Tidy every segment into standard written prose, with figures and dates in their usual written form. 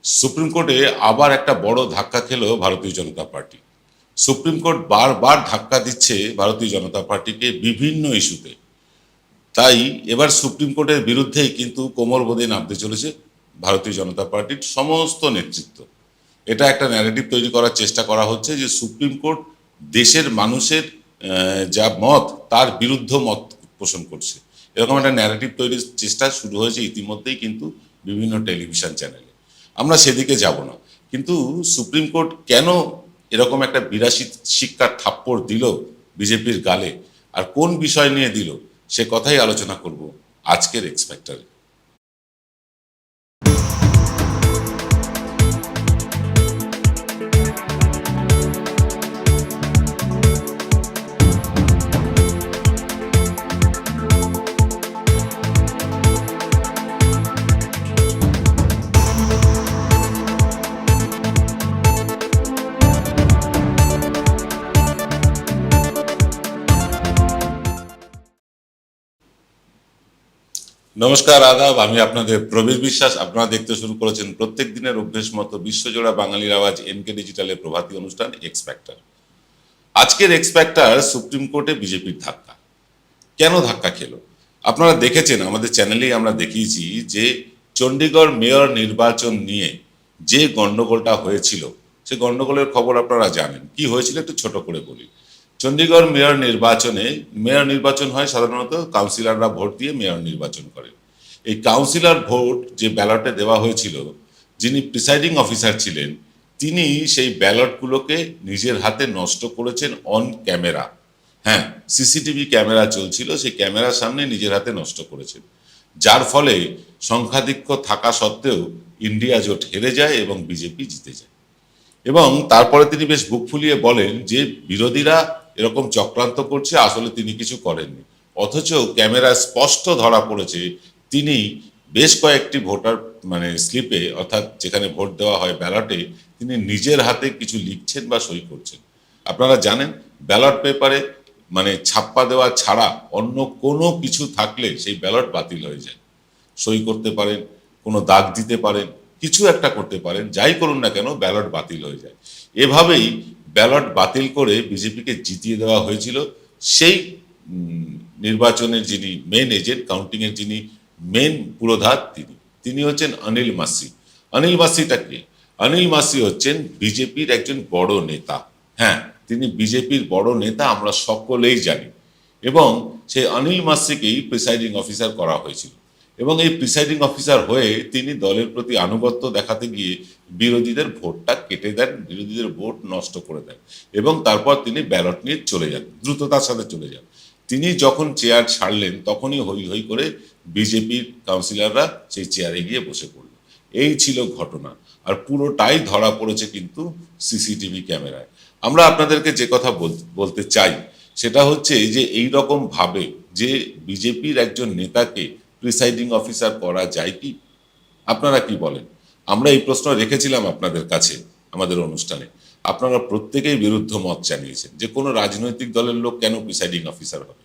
Supreme কোর্টে আবার একটা বড় ধাক্কা খেলো ভারতীয় জনতা পার্টি। সুপ্রিম কোর্ট বারবার ধাক্কা দিচ্ছে ভারতীয় জনতা পার্টিকে বিভিন্ন ইস্যুতে। তাই এবার সুপ্রিম কোর্টের বিরুদ্ধেই কিন্তু কোমর বেঁধে নামতে চলেছে ভারতীয় জনতা পার্টির সমস্ত নেতৃত্ব। এটা একটা ন্যারেটিভ তৈরি করার চেষ্টা করা হচ্ছে যে সুপ্রিম কোর্ট দেশের মানুষের যা মত তার বিরুদ্ধ মত পোষণ করছে। এরকম একটা ন্যারেটিভ তৈরির চেষ্টা শুরু হয়েছে ইতিমধ্যেই কিন্তু বিভিন্ন টেলিভিশন চ্যানেলে। আমরা সেদিকে যাব না, কিন্তু সুপ্রিম কোর্ট কেন এরকম একটা বিরাশি শিক্ষার থাপ্পড় দিল বিজেপির গালে, আর কোন বিষয় নিয়ে দিল, সে কথাই আলোচনা করব আজকের এক্স ফ্যাক্টরে। নমস্কার, আদাব। আমি আপনাদের প্রবীর বিশ্বাস। আপনারা দেখতে শুরু করেছেন প্রত্যেক দিনের অভ্যেস মতো বিশ্বজোড়া বাঙালির আওয়াজ এনকে ডিজিটালের প্রভাতী অনুষ্ঠান এক্স ফ্যাক্টর। আজকের এক্স ফ্যাক্টর সুপ্রিম কোর্টে বিজেপির ধাক্কা। কেন ধাক্কা খেলো আপনারা দেখেছেন, আমাদের চ্যানেলেই আমরা দেখিয়েছি যে চণ্ডীগড় মেয়র নির্বাচন নিয়ে যে গন্ডগোলটা হয়েছিল, সে গন্ডগোলের খবর আপনারা জানেন। কি হয়েছিল একটু ছোট করে বলি। চণ্ডীগড় মেয়র নির্বাচন হয় সাধারণত কাউন্সিলররা ভোট দিয়ে মেয়র নির্বাচন করেন। এই কাউন্সিলর ভোট যে ব্যালটে দেওয়া হয়েছিল, যিনি প্রিসাইডিং অফিসার ছিলেন তিনি সেই ব্যালটগুলোকে নিজের হাতে নষ্ট করেছেন অন ক্যামেরা। হ্যাঁ, সিসিটিভি ক্যামেরা চলছিল, সেই ক্যামেরার সামনে নিজের হাতে নষ্ট করেছেন, যার ফলে সংখ্যাধিক্য থাকা সত্ত্বেও ইন্ডিয়া জোট হেরে যায় এবং বিজেপি জিতে যায়। এবং তারপরে তিনি বেশ বুক ফুলিয়ে বলেন যে বিরোধীরা এরকম চক্রান্ত করছে, আসলে তিনি কিছু করেননি। অথচ ক্যামেরা স্পষ্ট ধরা পড়েছে তিনি বেশ কয়েকটি ভোটার স্লিপে, অর্থাৎ যেখানে ভোট দেওয়া হয় ব্যালটে, তিনি নিজের হাতে কিছু লিখছেন বা সই করছেন। আপনারা জানেন ব্যালট পেপারে ছাপ্পা দেওয়া ছাড়া অন্য কোনো কিছু থাকলে সেই ব্যালট বাতিল হয়ে যায়। সই করতে পারেন, কোনো দাগ দিতে পারেন, কিছু একটা করতে পারেন, যাই করুন না কেন ব্যালট বাতিল হয়ে যায়। এভাবেই ব্যালট বাতিল করে বিজেপিকে জিতিয়ে দেওয়া হয়েছিল। সেই নির্বাচনের যিনি মেন এজেন্ট, কাউন্টিংয়ের যিনি মেন পুরোধার, তিনি হচ্ছেন অনিল মাসি। অনিল মাসিটা কে? অনিল মাসি হচ্ছেন বিজেপির একজন বড় নেতা। হ্যাঁ, তিনি বিজেপির বড় নেতা, আমরা সকলেই জানি। এবং সেই অনিল মাসিকেই প্রিসাইডিং অফিসার করা হয়েছিল। এবং এই প্রিসাইডিং অফিসার হয়ে তিনি দলের প্রতি আনুগত্য দেখাতে গিয়ে বিরোধীদের ভোটটা কেটে দেন, বিরোধীদের ভোট নষ্ট করে দেন, এবং তারপর তিনি ব্যালট নিয়ে চলে যান, দ্রুততার সাথে চলে যান। তিনি যখন চেয়ার ছাড়লেন তখনই হই হই করে বিজেপির কাউন্সিলররা সেই চেয়ারে গিয়ে বসে পড়ল। এই ছিল ঘটনা, আর পুরোটাই ধরা পড়েছে কিন্তু সিসিটিভি ক্যামেরায়। আমরা আপনাদেরকে যে কথা বলতে চাই সেটা হচ্ছে যে এই রকম ভাবে যে বিজেপির একজন নেতাকে প্রিসাইডিং অফিসার করা যায় কি? আপনারা কি বলেন? আমরা এই প্রশ্ন রেখেছিলাম আপনাদের কাছে আমাদের অনুষ্ঠানে। আপনারা প্রত্যেকেই বিরুদ্ধ মত জানিয়েছেন যে কোনো রাজনৈতিক দলের লোক কেন প্রিসাইডিং অফিসার হবে।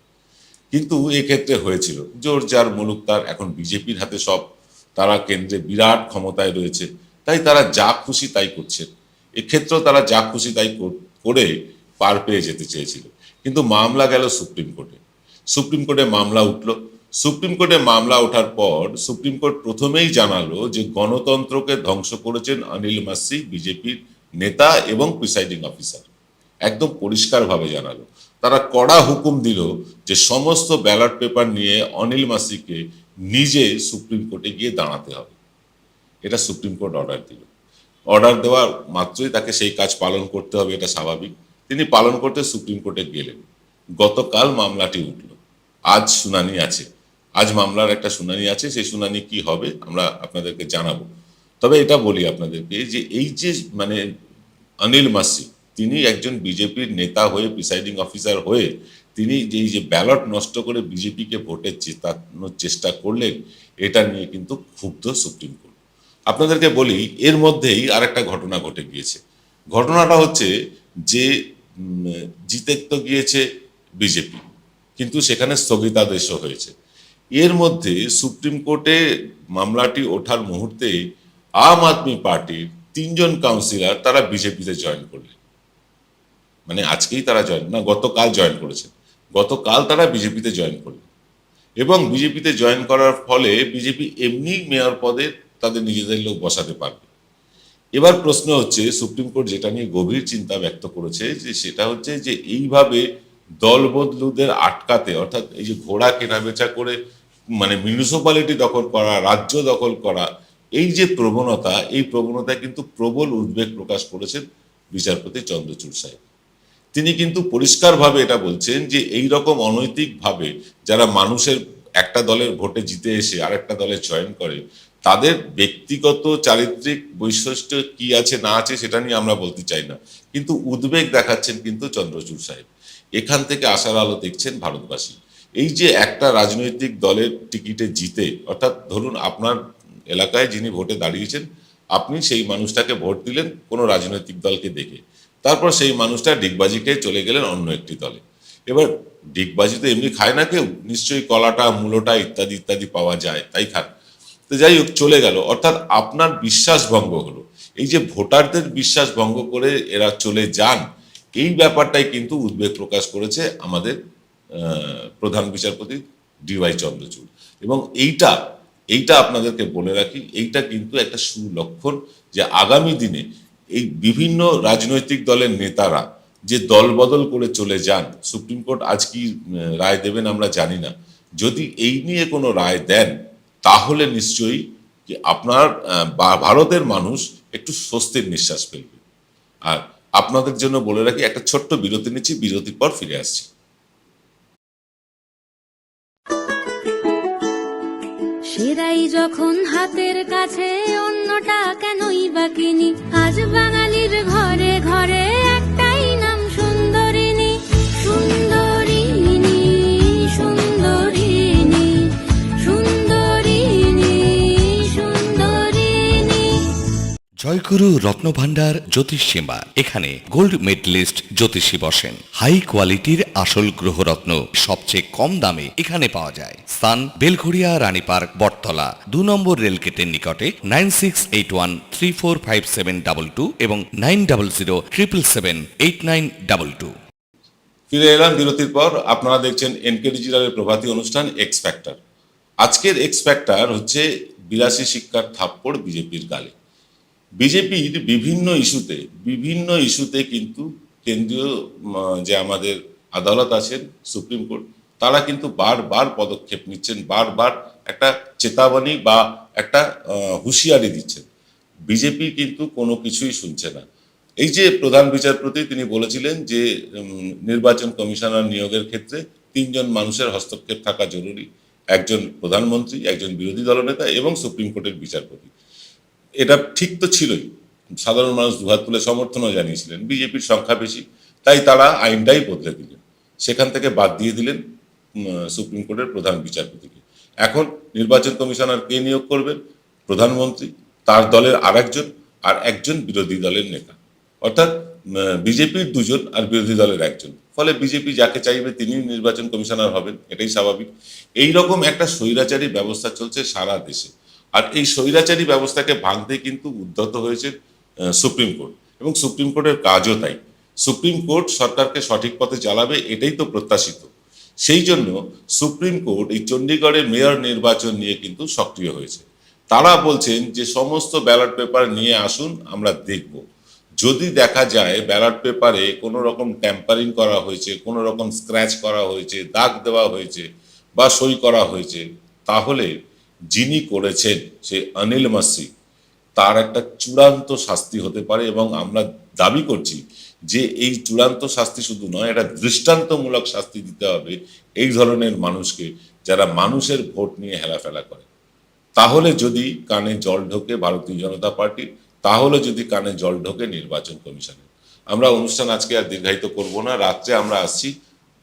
কিন্তু এক্ষেত্রে হয়েছিল জোর যার মুলুক তার। এখন বিজেপির হাতে সব, তারা কেন্দ্রে বিরাট ক্ষমতায় রয়েছে, তাই তারা যা খুশি তাই করছে। এক্ষেত্রেও তারা যা খুশি তাই করে পার পেয়ে যেতে চেয়েছিল। কিন্তু মামলা গেল সুপ্রিম কোর্টে। সুপ্রিম কোর্টে মামলা উঠল। সুপ্রিম কোর্টে মামলা ওঠার পর সুপ্রিম কোর্ট প্রথমেই জানালো যে গণতন্ত্রকে ধ্বংস করেছেন অনিল মাসি, বিজেপির নেতা এবং প্রিসাইডিং অফিসার। একদম পরিষ্কারভাবে জানালো। তারা কড়া হুকুম দিল যে সমস্ত ব্যালট পেপার নিয়ে অনিল মাসিকে নিজে সুপ্রিম কোর্টে গিয়ে দাঁড়াতে হবে। এটা সুপ্রিম কোর্ট অর্ডার দিল। অর্ডার দেওয়ার মাত্রই তাকে সেই কাজ পালন করতে হবে, এটা স্বাভাবিক। তিনি পালন করতে সুপ্রিম কোর্টে গেলেন। গতকাল মামলাটি উঠল, আজ শুনানি আছে। আজ মামলার একটা শুনানি আছে, সেই শুনানি কি হবে আমরা আপনাদেরকে জানাবো। তবে এটা বলি আপনাদেরকে যে এই যে অনিল মাসি, তিনি একজন বিজেপির নেতা হয়ে, প্রিসাইডিং অফিসার হয়ে, তিনি যে ব্যালট নষ্ট করে বিজেপিকে ভোটে জেতানোর চেষ্টা করলেন, এটা নিয়ে কিন্তু ক্ষুব্ধ সুপ্রিম কোর্ট। আপনাদেরকে বলি এর মধ্যেই আরেকটা ঘটনা ঘটে গিয়েছে। ঘটনাটা হচ্ছে যে জিতে তো গিয়েছে বিজেপি, কিন্তু সেখানে স্থগিতাদেশও হয়েছে। এর মধ্যে সুপ্রিম কোর্টে মামলাটি ওঠার মুহূর্তে আম আদমি পার্টির 3জন কাউন্সিলর তারা বিজেপিতে জয়েন করলেন। মানে আজকেই তারা জয়েন না, গতকাল জয়েন করেছেন, গতকাল তারা বিজেপিতে জয়েন করলেন। এবং বিজেপিতে জয়েন করার ফলে বিজেপি এমনি মেয়র পদে তাদের নিজেদের লোক বসাতে পারবে। এবার প্রশ্ন হচ্ছে, সুপ্রিম কোর্ট যেটা নিয়ে গভীর চিন্তা ব্যক্ত করেছে যে সেটা হচ্ছে যে এইভাবে দল বদলুদের আটকাতে, অর্থাৎ এই যে ঘোড়া কেনাবেচা করে মানে মিউনিসিপ্যালিটি দখল করা, রাজ্য দখল করা, এই যে প্রবণতা, এই প্রবণতায় কিন্তু প্রবল উদ্বেগ প্রকাশ করেছেন বিচারপতি চন্দ্রচূড় সাহেব। তিনি কিন্তু পরিষ্কারভাবে এটা বলছেন যে এই রকম অনৈতিকভাবে যারা মানুষের একটা দলের ভোটে জিতে এসে আরেকটা দলে জয়েন করে, তাদের ব্যক্তিগত চারিত্রিক বৈশিষ্ট্য কি আছে না আছে সেটা নিয়ে আমরা বলতে চাই না, কিন্তু উদ্বেগ দেখাচ্ছেন কিন্তু চন্দ্রচূড় সাহেব। এখান থেকে আশার আলো দেখছেন ভারতবাসী। এই যে একটা রাজনৈতিক দলের টিকিটে জিতে, অর্থাৎ ধরুন আপনার এলাকায় যিনি ভোটে দাঁড়িয়েছেন, আপনি সেই মানুষটাকে ভোট দিলেন কোনো রাজনৈতিক দলকে দেখে, তারপর সেই মানুষটা ডিগবাজি খেয়ে চলে গেলেন অন্য একটি দলে। এবার ডিগবাজি তো এমনি খায় না কেউ, নিশ্চয়ই কলাটা মূলোটা ইত্যাদি ইত্যাদি পাওয়া যায় তাই খান। তো যাই হোক, চলে গেল, অর্থাৎ আপনার বিশ্বাস ভঙ্গ হলো। এই যে ভোটারদের বিশ্বাস ভঙ্গ করে এরা চলে যান, এই ব্যাপারটাই কিন্তু উদ্বেগ প্রকাশ করেছে আমাদের প্রধান বিচারপতি ডিওয়াই চন্দ্রচূড়। এবং এইটা এইটা আপনাদেরকে বলে রাখি, এইটা কিন্তু একটা সুলক্ষণ যে আগামী দিনে এই বিভিন্ন রাজনৈতিক দলের নেতারা যে দল বদল করে চলে যান, সুপ্রিম কোর্ট আজ কি রায় দেবেন আমরা জানি না, যদি এই নিয়ে কোনো রায় দেন তাহলে নিশ্চয়ই কি আপনার ভারতের মানুষ একটু স্বস্তির নিঃশ্বাস ফেলবে। আর আপনাদের জন্য বলে রাখি, একটা ছোট্ট বিরতি নিচ্ছি, বিরতির পর ফিরে আসছি। সেরাই যখন হাতের কাছে, অন্যটা কেনই বা কিনি। আজ বাঙালির ঘরে ঘরে একটাই নাম, সুন্দরিনী। সুন্দরিনী সুন্দরিনী সুন্দরিনী সুন্দরিনী। জয়গুরু রত্নভান্ডার জ্যোতিষ সীমা, এখানে গোল্ড মেডেলিস্ট জ্যোতিষী বসেন। হাই কোয়ালিটির আসল গ্রহরত্ন সবচেয়ে কম দামে এখানে পাওয়া যায়। স্থান বেলঘড়িয়া রানী পার্ক, বটতলা, 2 নম্বর রেলগেটের নিকটে। 9681345722 এবং 9007778922। ফিরে এলাম বিরতির পর। আপনারা দেখছেন এনকে ডিজিটালের প্রভাতী অনুষ্ঠান এক্স ফ্যাক্টর। আজকের এক্স ফ্যাক্টর হচ্ছে 82 শিক্ষার থাপ্পড় বিজেপির গালে। বিজেপির বিভিন্ন ইস্যুতে কিন্তু কেন্দ্রীয় যে আমাদের আদালত আছেন সুপ্রিম কোর্ট, তারা কিন্তু বারবার পদক্ষেপ নিচ্ছেন, বারবার একটা চেতাবনী বা একটা হুঁশিয়ারি দিচ্ছেন। বিজেপি কিন্তু কোনো কিছুই শুনছে না। এই যে প্রধান বিচারপতি তিনি বলেছিলেন যে নির্বাচন কমিশনার নিয়োগের ক্ষেত্রে 3জন মানুষের হস্তক্ষেপ থাকা জরুরি, একজন প্রধানমন্ত্রী, একজন বিরোধী দলনেতা এবং সুপ্রিম কোর্টের বিচারপতি। এটা ঠিক তো ছিলই, সাধারণ মানুষ দুহাত তুলে সমর্থনও জানিয়েছিলেন। বিজেপির সংখ্যা বেশি, তাই তারা আইনটাই বদলে দিলেন, সেখান থেকে বাদ দিয়ে দিলেন সুপ্রিম কোর্টের প্রধান বিচারপতিকে। এখন নির্বাচন কমিশনার কে নিয়োগ করবেন? প্রধানমন্ত্রী, তার দলের আরেকজন, আর একজন বিরোধী দলের নেতা, অর্থাৎ বিজেপির 2জন আর বিরোধী দলের একজন। ফলে বিজেপি যাকে চাইবে তিনি নির্বাচন কমিশনার হবেন, এটাই স্বাভাবিক। এই রকম একটা স্বৈরাচারী ব্যবস্থা চলছে সারা দেশে, আর এই স্বৈরাচারী ব্যবস্থাকে ভাঙতে কিন্তু উদ্যত হয়েছে সুপ্রিম কোর্ট, এবং সুপ্রিম কোর্টের কাজও তাই। সুপ্রিম কোর্ট সরকারকে সঠিক পথে চালাবে, এটাই তো প্রত্যাশিত। সেই জন্য সুপ্রিম কোর্ট এই চণ্ডীগড়ের মেয়র নির্বাচন নিয়ে কিন্তু সক্রিয় হয়েছে। তারা বলছেন যে সমস্ত ব্যালট পেপার নিয়ে আসুন, আমরা দেখব। যদি দেখা যায় ব্যালট পেপারে কোনো রকম ট্যাম্পারিং করা হয়েছে, কোনো রকম স্ক্র্যাচ করা হয়েছে, দাগ দেওয়া হয়েছে বা সই করা হয়েছে, তাহলে যিনি করেছেন সে অনিল মাসি, তার একটা চূড়ান্ত শাস্তি হতে পারে। এবং আমরা দাবি করছি যে এই চূড়ান্ত শাস্তি শুধু নয়, এটা দৃষ্টান্তমূলক শাস্তি দিতে হবে এই ধরনের মানুষকে যারা মানুষের ভোট নিয়ে হেলাফেলা করে। তাহলে যদি কানে জল ঢোকে ভারতীয় জনতা পার্টির, তাহলে যদি কানে জল ঢোকে নির্বাচন কমিশনের। আমরা অনুষ্ঠান আজকে আর দীর্ঘায়িত করব না, রাত্রে আমরা আসছি।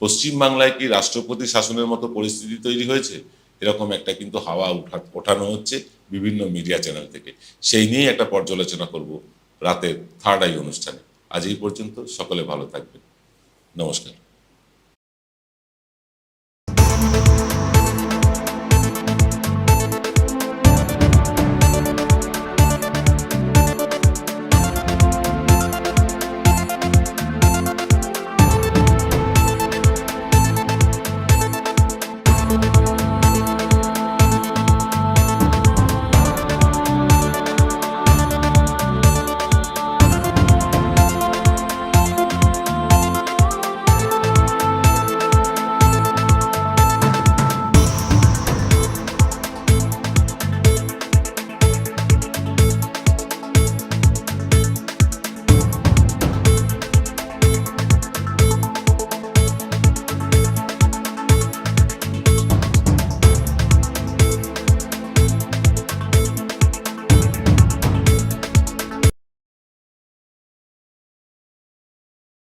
পশ্চিমবাংলায় কি রাষ্ট্রপতি শাসনের মতো পরিস্থিতি তৈরি হয়েছে? এরকম একটা কিন্তু হাওয়া ওঠানো হচ্ছে বিভিন্ন মিডিয়া চ্যানেল থেকে। সেই নিয়েই একটা পর্যালোচনা করব রাতের থার্ড আই অনুষ্ঠানে। আজ এই পর্যন্ত, সকলে ভালো থাকবেন, নমস্কার।